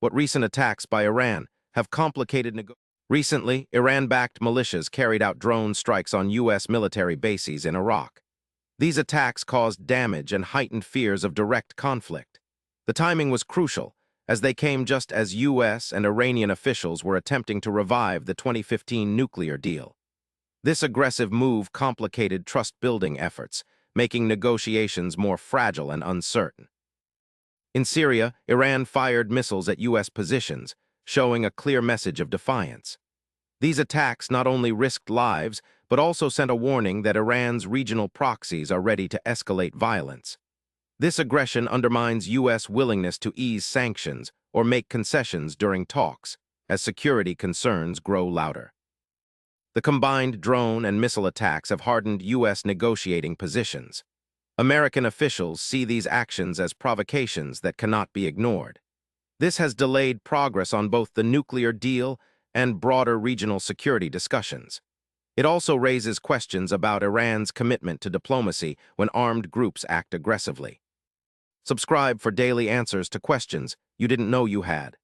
What recent attacks by Iran have complicated negotiations. Recently, Iran-backed militias carried out drone strikes on U.S. military bases in Iraq. These attacks caused damage and heightened fears of direct conflict. The timing was crucial, as they came just as U.S. and Iranian officials were attempting to revive the 2015 nuclear deal. This aggressive move complicated trust-building efforts, making negotiations more fragile and uncertain. In Syria, Iran fired missiles at U.S. positions, showing a clear message of defiance. These attacks not only risked lives, but also sent a warning that Iran's regional proxies are ready to escalate violence. This aggression undermines U.S. willingness to ease sanctions or make concessions during talks, as security concerns grow louder. The combined drone and missile attacks have hardened U.S. negotiating positions. American officials see these actions as provocations that cannot be ignored. This has delayed progress on both the nuclear deal and broader regional security discussions. It also raises questions about Iran's commitment to diplomacy when armed groups act aggressively. Subscribe for daily answers to questions you didn't know you had.